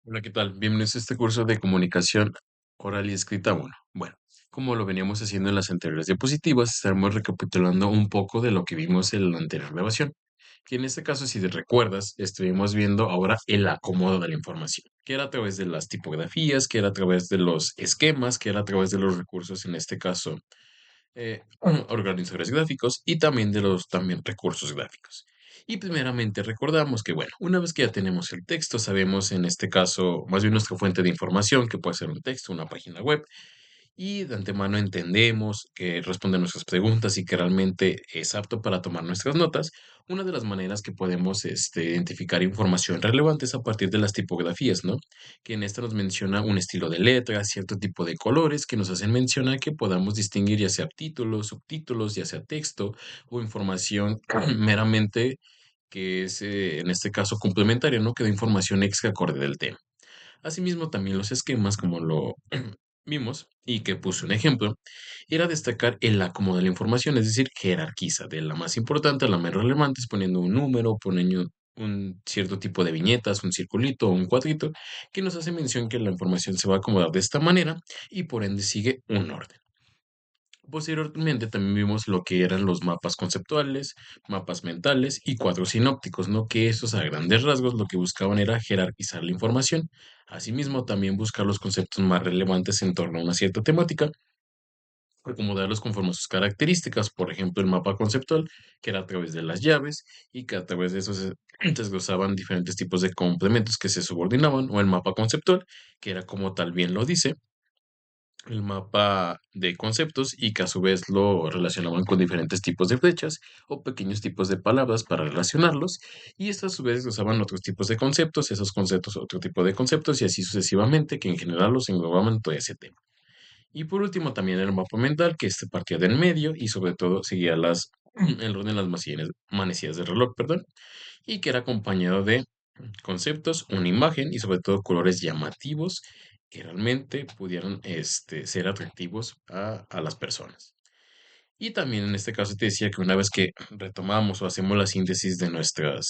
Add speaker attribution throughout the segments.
Speaker 1: Hola, ¿qué tal? Bienvenidos a este curso de comunicación oral y escrita. Bueno, como lo veníamos haciendo en las anteriores diapositivas, estaremos recapitulando un poco de lo que vimos en la anterior grabación, que en este caso, si te recuerdas, estuvimos viendo ahora el acomodo de la información, que era a través de las tipografías, que era a través de los esquemas, que era a través de los recursos, en este caso organizadores gráficos y también de los también recursos gráficos. Y primeramente recordamos que, bueno, una vez que ya tenemos el texto, sabemos en este caso más bien nuestra fuente de información, que puede ser un texto, una página web, y de antemano entendemos que responde a nuestras preguntas y que realmente es apto para tomar nuestras notas, una de las maneras que podemos identificar información relevante es a partir de las tipografías, ¿no? Que en esta nos menciona un estilo de letra, cierto tipo de colores que nos hacen mencionar que podamos distinguir ya sea títulos, subtítulos, ya sea texto o información meramente que es, en este caso, complementaria, ¿no? Que da información extra acorde del tema. Asimismo, también los esquemas, como lo vimos y que puse un ejemplo, era destacar el acomodo de la información, es decir, jerarquiza de la más importante a la más relevante, poniendo un número, poniendo un cierto tipo de viñetas, un circulito o un cuadrito, que nos hace mención que la información se va a acomodar de esta manera y por ende sigue un orden. Posteriormente también vimos lo que eran los mapas conceptuales, mapas mentales y cuadros sinópticos, ¿no? Que esos a grandes rasgos lo que buscaban era jerarquizar la información. Asimismo, también buscar los conceptos más relevantes en torno a una cierta temática, acomodarlos conforme a sus características. Por ejemplo, el mapa conceptual, que era a través de las llaves y que a través de eso se desglosaban diferentes tipos de complementos que se subordinaban, o el mapa conceptual, que era como tal bien lo dice el mapa de conceptos y que a su vez lo relacionaban con diferentes tipos de flechas o pequeños tipos de palabras para relacionarlos y estos a su vez usaban otros tipos de conceptos, esos conceptos otro tipo de conceptos y así sucesivamente que en general los englobaban en todo ese tema. Y por último también el mapa mental que este partía del medio y sobre todo seguía el orden de las manecillas del reloj, perdón, y que era acompañado de conceptos, una imagen y sobre todo colores llamativos que realmente pudieran ser atractivos a las personas. Y también en este caso te decía que una vez que retomamos o hacemos la síntesis de nuestro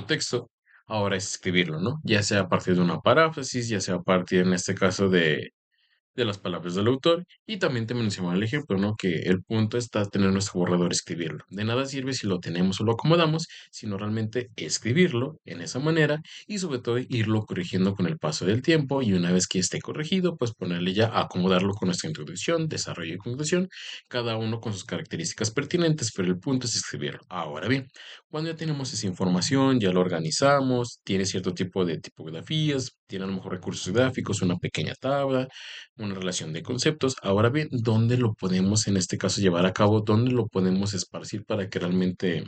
Speaker 1: texto, ahora es escribirlo, ¿no? Ya sea a partir de una paráfrasis, ya sea a partir en este caso de las palabras del autor y también te mencionaba el ejemplo, ¿no? Que el punto está tener nuestro borrador, escribirlo. De nada sirve si lo tenemos o lo acomodamos, sino realmente escribirlo en esa manera y sobre todo irlo corrigiendo con el paso del tiempo y una vez que esté corregido, pues ponerle ya a acomodarlo con nuestra introducción, desarrollo y conclusión, cada uno con sus características pertinentes, pero el punto es escribirlo. Ahora bien, cuando ya tenemos esa información, ya lo organizamos, tiene cierto tipo de tipografías, tiene a lo mejor recursos gráficos, una pequeña tabla, una relación de conceptos. Ahora bien, ¿dónde lo podemos en este caso llevar a cabo? ¿Dónde lo podemos esparcir para que realmente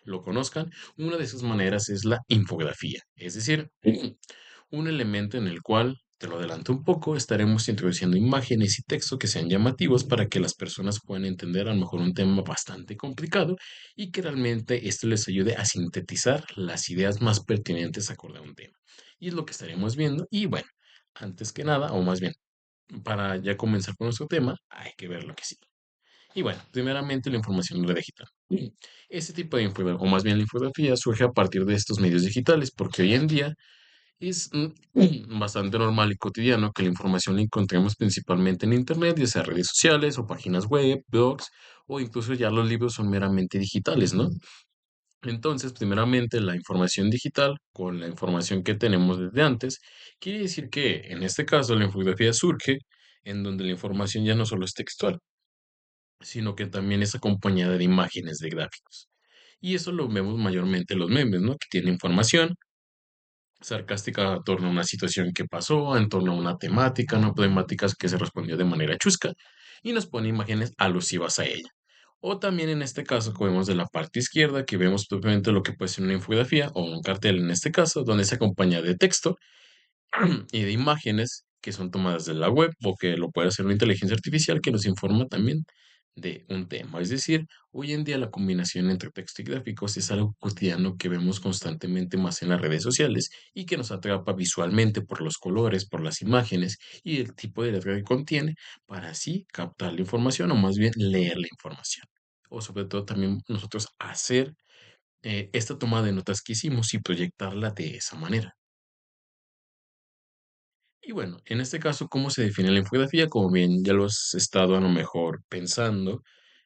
Speaker 1: lo conozcan? Una de esas maneras es la infografía, es decir, un elemento en el cual, te lo adelanto un poco, estaremos introduciendo imágenes y texto que sean llamativos para que las personas puedan entender a lo mejor un tema bastante complicado y que realmente esto les ayude a sintetizar las ideas más pertinentes acorde a un tema. Y es lo que estaremos viendo. Y bueno, antes que nada, o más bien para ya comenzar con nuestro tema, hay que ver lo que sigue. Y bueno, primeramente la información en red digital. Este tipo de infografía, o más bien la infografía, surge a partir de estos medios digitales, porque hoy en día es bastante normal y cotidiano que la información la encontremos principalmente en Internet, ya sea redes sociales o páginas web, blogs, o incluso ya los libros son meramente digitales, ¿no? Entonces, primeramente, la información digital con la información que tenemos desde antes, quiere decir que en este caso la infografía surge en donde la información ya no solo es textual, sino que también es acompañada de imágenes, de gráficos. Y eso lo vemos mayormente en los memes, ¿no? Que tienen información sarcástica en torno a una situación que pasó, en torno a una temática, no temáticas que se respondió de manera chusca, y nos pone imágenes alusivas a ella. O también en este caso, como vemos de la parte izquierda, que vemos propiamente lo que puede ser una infografía o un cartel en este caso, donde se acompaña de texto y de imágenes que son tomadas de la web o que lo puede hacer una inteligencia artificial que nos informa también de un tema. Es decir, hoy en día la combinación entre texto y gráficos es algo cotidiano que vemos constantemente más en las redes sociales y que nos atrapa visualmente por los colores, por las imágenes y el tipo de letra que contiene para así captar la información o más bien leer la información. O sobre todo también nosotros hacer esta toma de notas que hicimos y proyectarla de esa manera. Y bueno, en este caso, ¿cómo se define la infografía? Como bien ya lo has estado a lo mejor pensando,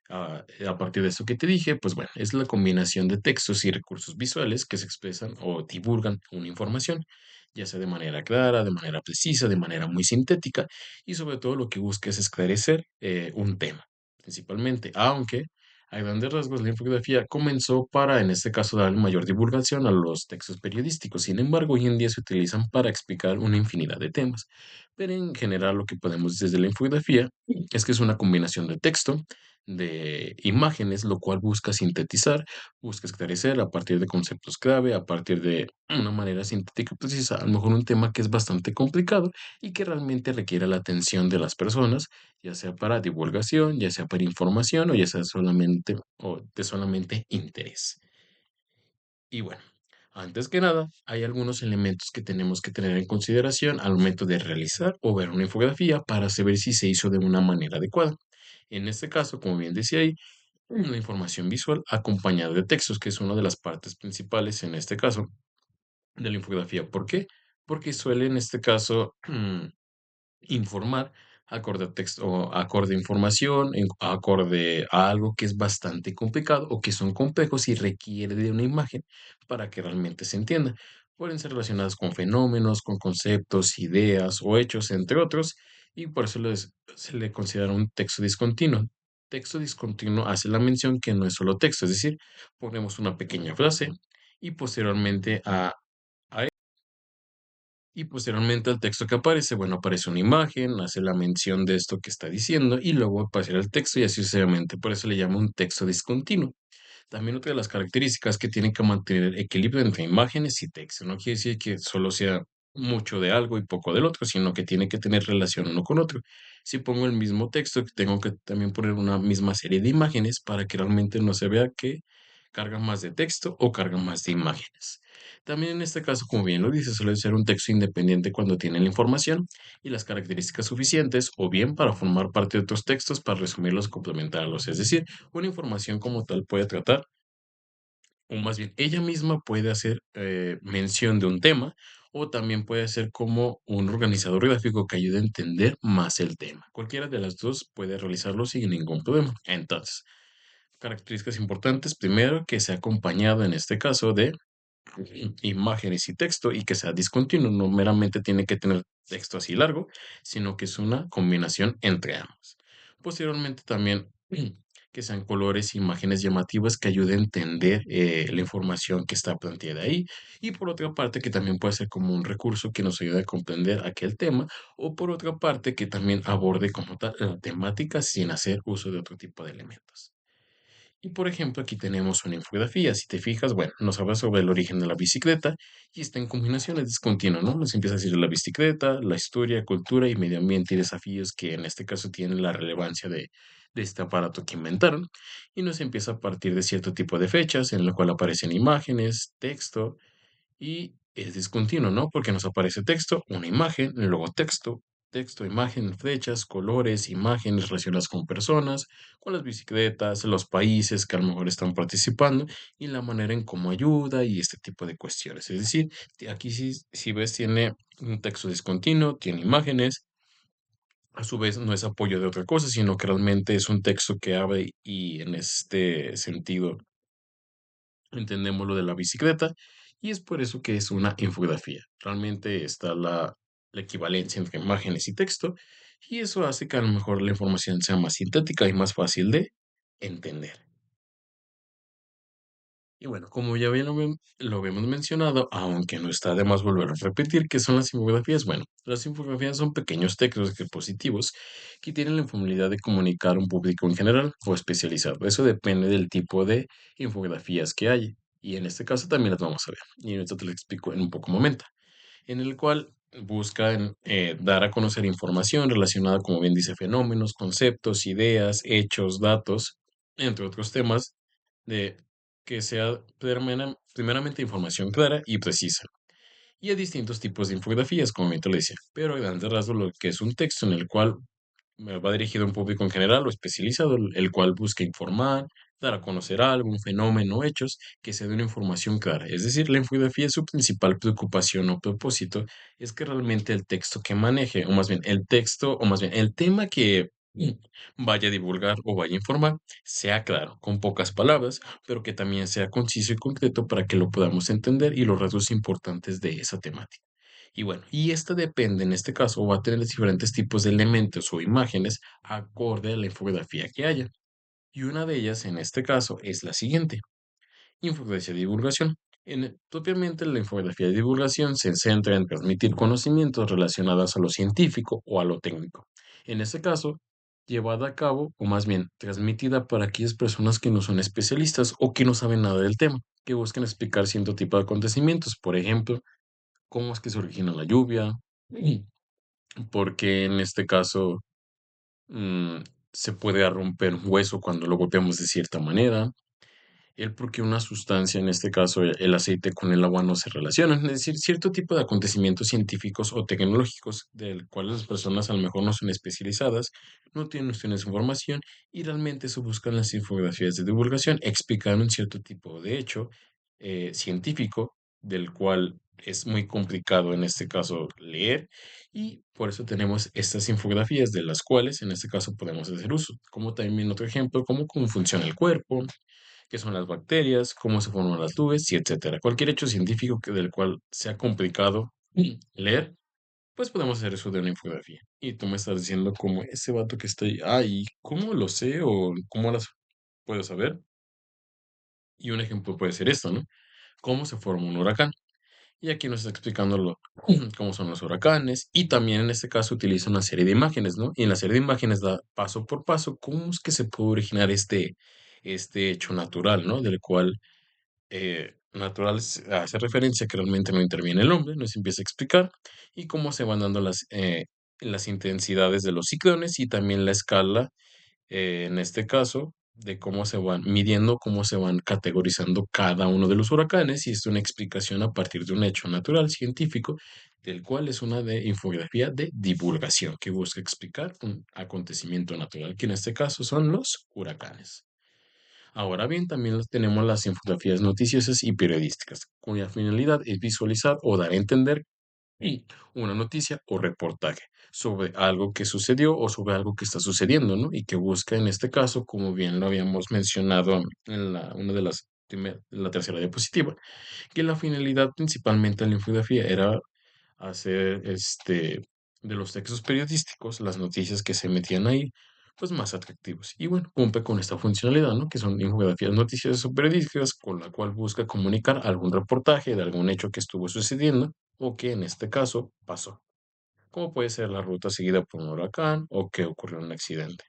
Speaker 1: a partir de eso que te dije, pues bueno, es la combinación de textos y recursos visuales que se expresan o divulgan una información, ya sea de manera clara, de manera precisa, de manera muy sintética, y sobre todo lo que busca es esclarecer un tema, principalmente, aunque a grandes rasgos la infografía comenzó para, en este caso, dar mayor divulgación a los textos periodísticos. Sin embargo, hoy en día se utilizan para explicar una infinidad de temas. Pero en general lo que podemos decir de la infografía es que es una combinación de texto, de imágenes, lo cual busca sintetizar, busca esclarecer a partir de conceptos clave, a partir de una manera sintética y precisa, a lo mejor un tema que es bastante complicado y que realmente requiere la atención de las personas, ya sea para divulgación, ya sea para información o ya sea solamente o de solamente interés. Y bueno, antes que nada, hay algunos elementos que tenemos que tener en consideración al momento de realizar o ver una infografía para saber si se hizo de una manera adecuada. En este caso, como bien decía ahí, la información visual acompañada de textos, que es una de las partes principales en este caso de la infografía. ¿Por qué? Porque suele en este caso informar acorde a texto o acorde a información, acorde a algo que es bastante complicado o que son complejos y requiere de una imagen para que realmente se entienda. Pueden ser relacionadas con fenómenos, con conceptos, ideas o hechos, entre otros, y por eso se le considera un texto discontinuo. Texto discontinuo hace la mención que no es solo texto, es decir, ponemos una pequeña frase y posteriormente posteriormente al texto que aparece, bueno, aparece una imagen, hace la mención de esto que está diciendo y luego aparece el texto y así sucesivamente. Por eso le llama un texto discontinuo. También otra de las características que tiene que mantener equilibrio entre imágenes y texto. No quiere decir que solo sea mucho de algo y poco del otro, sino que tiene que tener relación uno con otro. Si pongo el mismo texto, tengo que también poner una misma serie de imágenes para que realmente no se vea que carga más de texto o carga más de imágenes. También en este caso, como bien lo dice, suele ser un texto independiente cuando tiene la información y las características suficientes, o bien para formar parte de otros textos para resumirlos o complementarlos. Es decir, una información como tal puede tratar, o más bien ella misma puede hacer mención de un tema, o también puede ser como un organizador gráfico que ayude a entender más el tema. Cualquiera de las dos puede realizarlo sin ningún problema. Entonces, características importantes, primero, que sea acompañado en este caso de imágenes y texto y que sea discontinuo, no meramente tiene que tener texto así largo, sino que es una combinación entre ambos. Posteriormente también que sean colores, imágenes llamativas que ayuden a entender la información que está planteada ahí. Y por otra parte, que también puede ser como un recurso que nos ayude a comprender aquel tema. O por otra parte, que también aborde como tal la temática sin hacer uso de otro tipo de elementos. Y por ejemplo, aquí tenemos una infografía. Si te fijas, bueno, nos habla sobre el origen de la bicicleta y está en combinaciones discontinuas, ¿no? Nos empieza a decir la bicicleta, la historia, cultura y medio ambiente y desafíos que en este caso tienen la relevancia de este aparato que inventaron. Y nos empieza a partir de cierto tipo de fechas en la cual aparecen imágenes, texto y es discontinuo, ¿no? Porque nos aparece texto, una imagen, luego texto, texto, imagen, flechas, colores, imágenes relacionadas con personas, con las bicicletas, los países que a lo mejor están participando y la manera en cómo ayuda y este tipo de cuestiones. Es decir, aquí sí, si ves, tiene un texto discontinuo, tiene imágenes, a su vez no es apoyo de otra cosa, sino que realmente es un texto que abre y en este sentido entendemos lo de la bicicleta y es por eso que es una infografía. Realmente está la equivalencia entre imágenes y texto y eso hace que a lo mejor la información sea más sintética y más fácil de entender. Y bueno, como ya bien lo habíamos mencionado, aunque no está de más volver a repetir, ¿qué son las infografías? Bueno, las infografías son pequeños textos expositivos que tienen la finalidad de comunicar a un público en general o especializado. Eso depende del tipo de infografías que hay. Y en este caso también las vamos a ver. Y ahorita te lo explico en un poco momento. En el cual buscan dar a conocer información relacionada, como bien dice, fenómenos, conceptos, ideas, hechos, datos, entre otros temas, de que sea primeramente información clara y precisa. Y hay distintos tipos de infografías, como bien te lo decía, pero a grandes rasgos lo que es un texto en el cual va dirigido a un público en general o especializado, el cual busca informar, dar a conocer algo, un fenómeno o hechos que se dé una información clara. Es decir, la infografía, su principal preocupación o propósito es que realmente el texto que maneje, o más bien el texto, o más bien el tema que vaya a divulgar o vaya a informar, sea claro, con pocas palabras, pero que también sea conciso y concreto para que lo podamos entender y los rasgos importantes de esa temática. Y bueno, y esta depende, en este caso, va a tener diferentes tipos de elementos o imágenes acorde a la infografía que haya. Y una de ellas, en este caso, es la siguiente: infografía de divulgación. Propiamente la infografía de divulgación se centra en transmitir conocimientos relacionados a lo científico o a lo técnico. En este caso, llevada a cabo, o más bien transmitida para aquellas personas que no son especialistas o que no saben nada del tema, que buscan explicar cierto tipo de acontecimientos. Por ejemplo, cómo es que se origina la lluvia, porque en este caso mm, se puede romper un hueso cuando lo golpeamos de cierta manera, el por qué una sustancia, en este caso el aceite con el agua no se relacionan, es decir, cierto tipo de acontecimientos científicos o tecnológicos del cual las personas a lo mejor no son especializadas, no tienen nociones de información y realmente eso buscan las infografías de divulgación, explicando un cierto tipo de hecho científico del cual es muy complicado en este caso leer y por eso tenemos estas infografías de las cuales en este caso podemos hacer uso, como también otro ejemplo, como cómo funciona el cuerpo, qué son las bacterias, cómo se forman las nubes y etcétera. Cualquier hecho científico del cual sea complicado leer, pues podemos hacer eso de una infografía. Y tú me estás diciendo como ese vato que está ahí, ay, ¿cómo lo sé o cómo las puedo saber? Y un ejemplo puede ser esto, ¿no? ¿Cómo se forma un huracán? Y aquí nos está explicando cómo son los huracanes y también en este caso utiliza una serie de imágenes, ¿no? Y en la serie de imágenes da paso por paso cómo es que se puede originar este hecho natural, ¿no? Del cual natural hace referencia que realmente no interviene el hombre, nos empieza a explicar y cómo se van dando las intensidades de los ciclones y también la escala, en este caso, de cómo se van midiendo, cómo se van categorizando cada uno de los huracanes y es una explicación a partir de un hecho natural científico, del cual es una de infografía de divulgación que busca explicar un acontecimiento natural, que en este caso son los huracanes. Ahora bien, también tenemos las infografías noticiosas y periodísticas, cuya finalidad es visualizar o dar a entender una noticia o reportaje sobre algo que sucedió o sobre algo que está sucediendo, ¿no? Y que busca en este caso, como bien lo habíamos mencionado en una de la tercera diapositiva, que la finalidad principalmente de la infografía era hacer de los textos periodísticos, las noticias que se metían ahí, pues más atractivos. Y bueno, cumple con esta funcionalidad, ¿no? Que son infografías noticias o periodísticas, con la cual busca comunicar algún reportaje de algún hecho que estuvo sucediendo o que en este caso pasó, como puede ser la ruta seguida por un huracán o que ocurrió un accidente.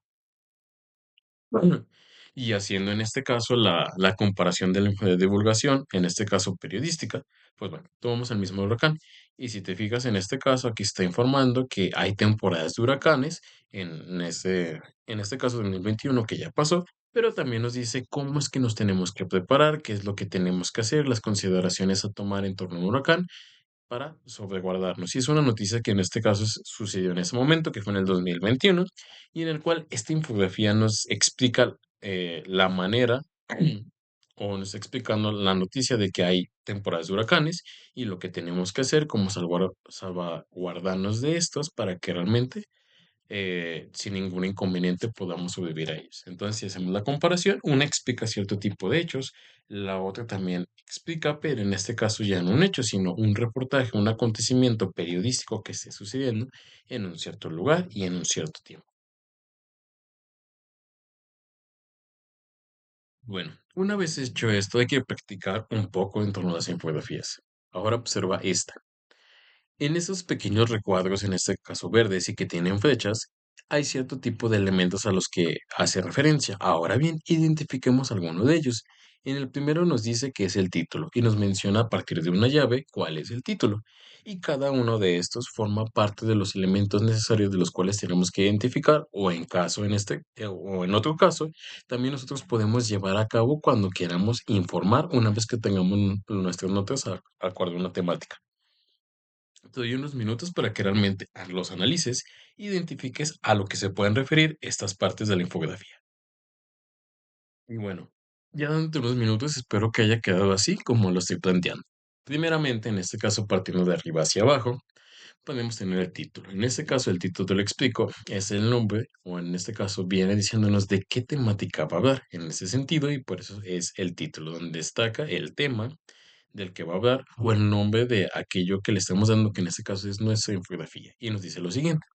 Speaker 1: Ujú. Y haciendo en este caso la comparación de la divulgación, en este caso periodística, pues bueno, tomamos el mismo huracán. Y si te fijas en este caso, aquí está informando que hay temporadas de huracanes en este caso 2021 que ya pasó, pero también nos dice cómo es que nos tenemos que preparar, qué es lo que tenemos que hacer, las consideraciones a tomar en torno a un huracán para sobreguardarnos. Y es una noticia que en este caso sucedió en ese momento, que fue en el 2021, y en el cual esta infografía nos explica la manera o nos está explicando la noticia de que hay temporadas de huracanes y lo que tenemos que hacer, como salvaguardarnos de estos para que realmente sin ningún inconveniente podamos sobrevivir a ellos. Entonces, si hacemos la comparación, una explica cierto tipo de hechos, la otra también explica, pero en este caso ya no un hecho, sino un reportaje, un acontecimiento periodístico que esté sucediendo en un cierto lugar y en un cierto tiempo. Bueno, una vez hecho esto, hay que practicar un poco en torno a las infografías. Ahora observa esta. En esos pequeños recuadros, en este caso verdes y que tienen flechas, hay cierto tipo de elementos a los que hace referencia. Ahora bien, identifiquemos alguno de ellos. En el primero nos dice que es el título y nos menciona a partir de una llave cuál es el título. Y cada uno de estos forma parte de los elementos necesarios de los cuales tenemos que identificar o en caso o en otro caso, también nosotros podemos llevar a cabo cuando queramos informar una vez que tengamos nuestras notas a acuerdo a una temática. Te doy unos minutos para que realmente los analices e identifiques a lo que se pueden referir estas partes de la infografía. Y bueno, Ya dándote unos minutos, espero que haya quedado así como lo estoy planteando. Primeramente, en este caso, partiendo de arriba hacia abajo, podemos tener el título. En este caso, el título te lo explico, es el nombre, o en este caso viene diciéndonos de qué temática va a hablar en ese sentido, y por eso es el título, donde destaca el tema del que va a hablar o el nombre de aquello que le estamos dando, que en este caso es nuestra infografía. Y nos dice lo siguiente: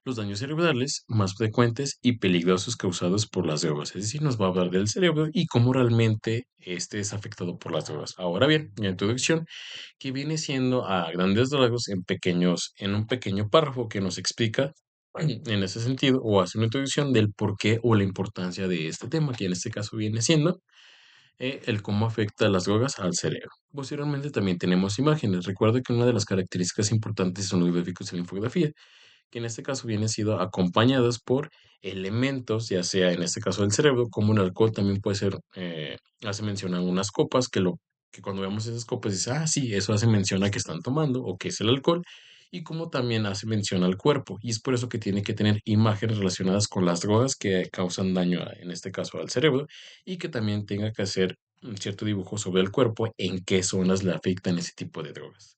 Speaker 1: los daños cerebrales más frecuentes y peligrosos causados por las drogas. Es decir, nos va a hablar del cerebro y cómo realmente este es afectado por las drogas. Ahora bien, la introducción que viene siendo a grandes rasgos en un pequeño párrafo que nos explica en ese sentido o hace una introducción del por qué o la importancia de este tema, que en este caso viene siendo el cómo afecta las drogas al cerebro. Posteriormente también tenemos imágenes. Recuerda que una de las características importantes son los gráficos y la infografía, que en este caso vienen sido acompañadas por elementos, ya sea en este caso del cerebro, como el alcohol también puede ser, hace mención a unas copas que cuando vemos esas copas dice, ah, sí, eso hace mención a que están tomando o que es el alcohol, y como también hace mención al cuerpo, y es por eso que tiene que tener imágenes relacionadas con las drogas que causan daño, en este caso al cerebro, y que también tenga que hacer un cierto dibujo sobre el cuerpo en qué zonas le afectan ese tipo de drogas.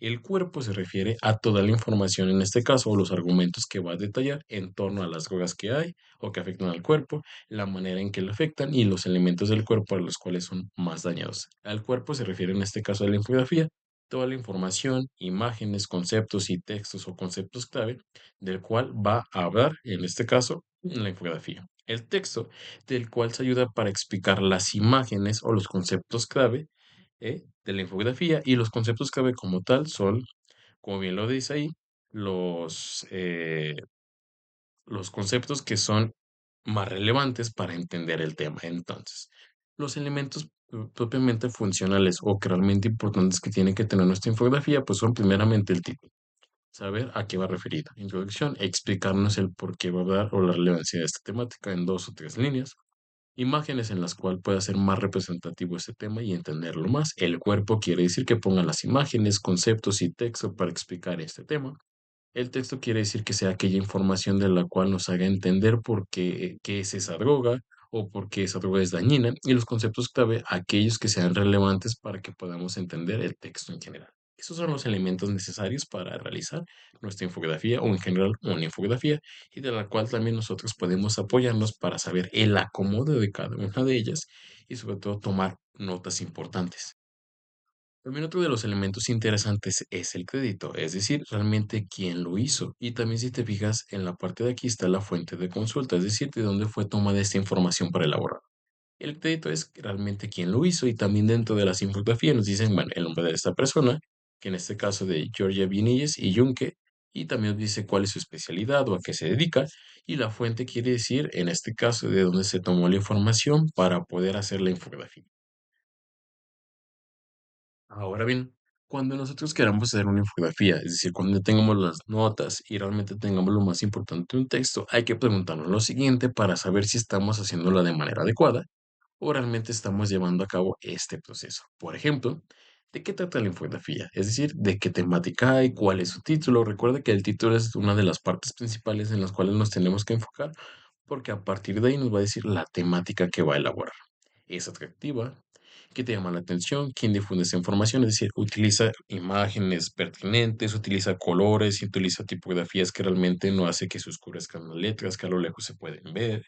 Speaker 1: El cuerpo se refiere a toda la información, en este caso, o los argumentos que va a detallar en torno a las drogas que hay o que afectan al cuerpo, la manera en que le afectan y los elementos del cuerpo a los cuales son más dañados. Al cuerpo se refiere en este caso a la infografía, toda la información, imágenes, conceptos y textos o conceptos clave del cual va a hablar, en este caso, la infografía. El texto del cual se ayuda para explicar las imágenes o los conceptos clave de la infografía, y los conceptos clave como tal son, como bien lo dice ahí, los, eh, los conceptos que son más relevantes para entender el tema. Entonces, los elementos propiamente funcionales o que realmente importantes que tiene que tener nuestra infografía, pues son primeramente el título, saber a qué va referida. Introducción, explicarnos el por qué va a hablar o la relevancia de esta temática en 2 o 3 líneas. Imágenes en las cuales pueda ser más representativo este tema y entenderlo más. El cuerpo quiere decir que pongan las imágenes, conceptos y texto para explicar este tema. El texto quiere decir que sea aquella información de la cual nos haga entender por qué es esa droga o por qué esa droga es dañina. Y los conceptos clave, aquellos que sean relevantes para que podamos entender el texto en general. Esos son los elementos necesarios para realizar nuestra infografía o en general una infografía, y de la cual también nosotros podemos apoyarnos para saber el acomodo de cada una de ellas y sobre todo tomar notas importantes. También otro de los elementos interesantes es el crédito, es decir, realmente quién lo hizo. Y también si te fijas en la parte de aquí está la fuente de consulta, es decir, de dónde fue tomada esta información para elaborar. El crédito es realmente quién lo hizo, y también dentro de las infografías nos dicen, bueno, el nombre de esta persona, que en este caso de Georgia Vinilles y Junque, y también nos dice cuál es su especialidad o a qué se dedica, y la fuente quiere decir, en este caso, de dónde se tomó la información para poder hacer la infografía. Ahora bien, cuando nosotros queramos hacer una infografía, es decir, cuando tengamos las notas y realmente tengamos lo más importante de un texto, hay que preguntarnos lo siguiente para saber si estamos haciéndola de manera adecuada o realmente estamos llevando a cabo este proceso. Por ejemplo, ¿de qué trata la infografía? Es decir, ¿de qué temática hay? ¿Cuál es su título? Recuerda que el título es una de las partes principales en las cuales nos tenemos que enfocar, porque a partir de ahí nos va a decir la temática que va a elaborar. ¿Es atractiva? ¿Qué te llama la atención? ¿Quién difunde esa información? Es decir, utiliza imágenes pertinentes, utiliza colores y utiliza tipografías que realmente no hace que se oscurezcan las letras, que a lo lejos se pueden ver.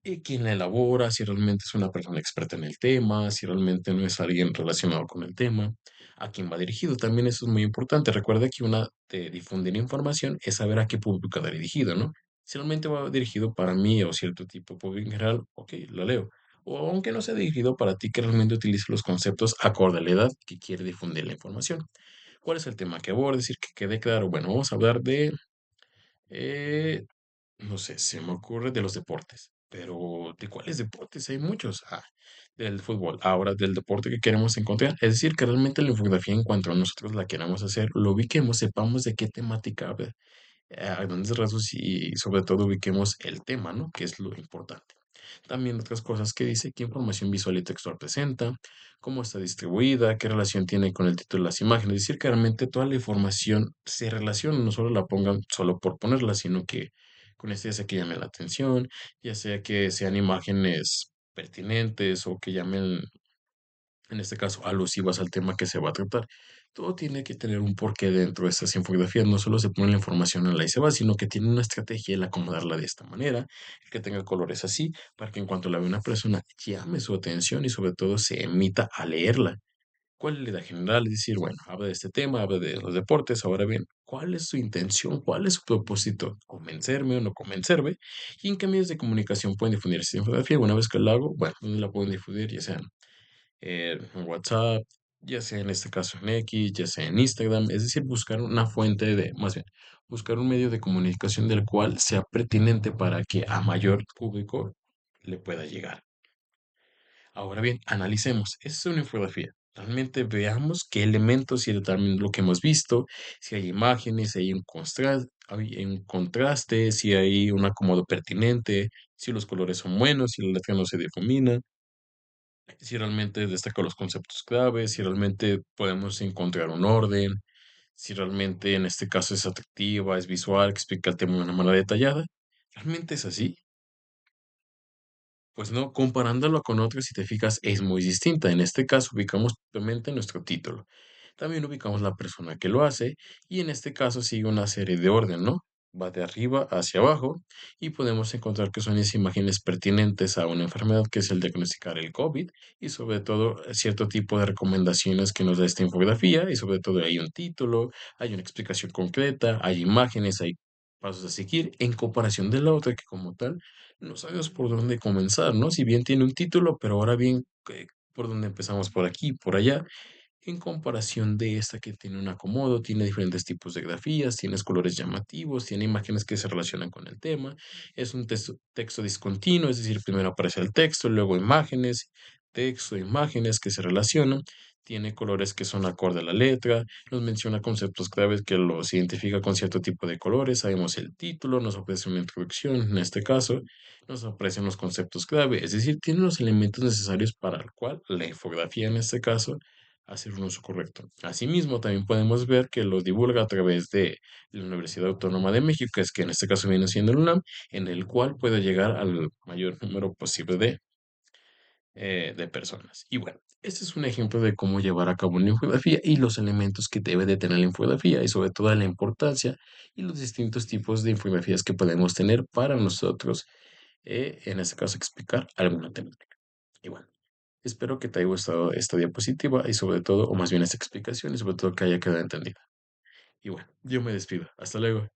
Speaker 1: Y quién la elabora, si realmente es una persona experta en el tema, si realmente no es alguien relacionado con el tema, a quién va dirigido. También eso es muy importante. Recuerda que una de difundir información es saber a qué público va dirigido, ¿no? Si realmente va dirigido para mí o cierto tipo de público en general, ok, lo leo. O aunque no sea dirigido para ti, que realmente utilice los conceptos acorde a la edad que quiere difundir la información. ¿Cuál es el tema que aborda? Es decir, que quede claro. Bueno, vamos a hablar de eh, no sé, se me ocurre de los deportes, pero ¿de cuáles deportes? Hay muchos. Ah, del fútbol. Ahora, del deporte que queremos encontrar. Es decir, que realmente la infografía, en cuanto a nosotros la queramos hacer, lo ubiquemos, sepamos de qué temática habla, a grandes rasgos, y sobre todo ubiquemos el tema, ¿no? Que es lo importante. También otras cosas que dice, qué información visual y textual presenta, cómo está distribuida, qué relación tiene con el título de las imágenes. Es decir, que realmente toda la información se relaciona, no solo la pongan solo por ponerla, sino que con esto ya sea que llame la atención, ya sea que sean imágenes pertinentes o que llamen, en este caso, alusivas al tema que se va a tratar. Todo tiene que tener un porqué dentro de estas infografías. No solo se pone la información en la y se va, sino que tiene una estrategia el acomodarla de esta manera, el que tenga colores así, para que en cuanto la vea una persona llame su atención y sobre todo se emita a leerla. ¿Cuál es la idea general? Es decir, bueno, habla de este tema, habla de los deportes. Ahora bien, ¿cuál es su intención? ¿Cuál es su propósito? ¿Convencerme o no convencerme? ¿Y en qué medios de comunicación pueden difundir esta infografía? Una vez que la hago, bueno, ¿dónde la pueden difundir? Ya sea en WhatsApp, ya sea en este caso en X, ya sea en Instagram. Es decir, buscar una fuente de, más bien, buscar un medio de comunicación del cual sea pertinente para que a mayor público le pueda llegar. Ahora bien, analicemos. Esta es una infografía. Realmente veamos qué elementos y también lo que hemos visto, si hay imágenes, si hay un contraste, si hay un acomodo pertinente, si los colores son buenos, si la letra no se difumina, si realmente destaca los conceptos claves, si realmente podemos encontrar un orden, si realmente en este caso es atractiva, es visual, que explica el tema de una manera detallada. ¿Realmente es así? Pues no, comparándolo con otras, si te fijas, es muy distinta. En este caso, ubicamos simplemente nuestro título. También ubicamos la persona que lo hace y en este caso sigue una serie de orden, ¿no? Va de arriba hacia abajo y podemos encontrar que son esas imágenes pertinentes a una enfermedad que es el diagnosticar el COVID y sobre todo cierto tipo de recomendaciones que nos da esta infografía y sobre todo hay un título, hay una explicación concreta, hay imágenes, hay pasos a seguir en comparación de la otra que como tal no sabes por dónde comenzar, ¿no? Si bien tiene un título, pero ahora bien, ¿por dónde empezamos? ¿Por aquí, por allá? En comparación de esta que tiene un acomodo, tiene diferentes tipos de grafías, tiene colores llamativos, tiene imágenes que se relacionan con el tema, es un texto discontinuo, es decir, primero aparece el texto, luego imágenes, texto, imágenes que se relacionan, tiene colores que son acorde a la letra, nos menciona conceptos claves que los identifica con cierto tipo de colores, sabemos el título, nos ofrece una introducción, en este caso, nos aparecen los conceptos clave, es decir, tiene los elementos necesarios para el cual la infografía en este caso hacer un uso correcto. Asimismo, también podemos ver que lo divulga a través de la Universidad Autónoma de México, que es que en este caso viene siendo el UNAM, en el cual puede llegar al mayor número posible de personas. Y bueno, este es un ejemplo de cómo llevar a cabo una infografía y los elementos que debe de tener la infografía y sobre todo la importancia y los distintos tipos de infografías que podemos tener para nosotros, en este caso, explicar alguna temática. Y bueno. Espero que te haya gustado esta diapositiva y sobre todo, o más bien esta explicación y sobre todo que haya quedado entendida. Y bueno, yo me despido. Hasta luego.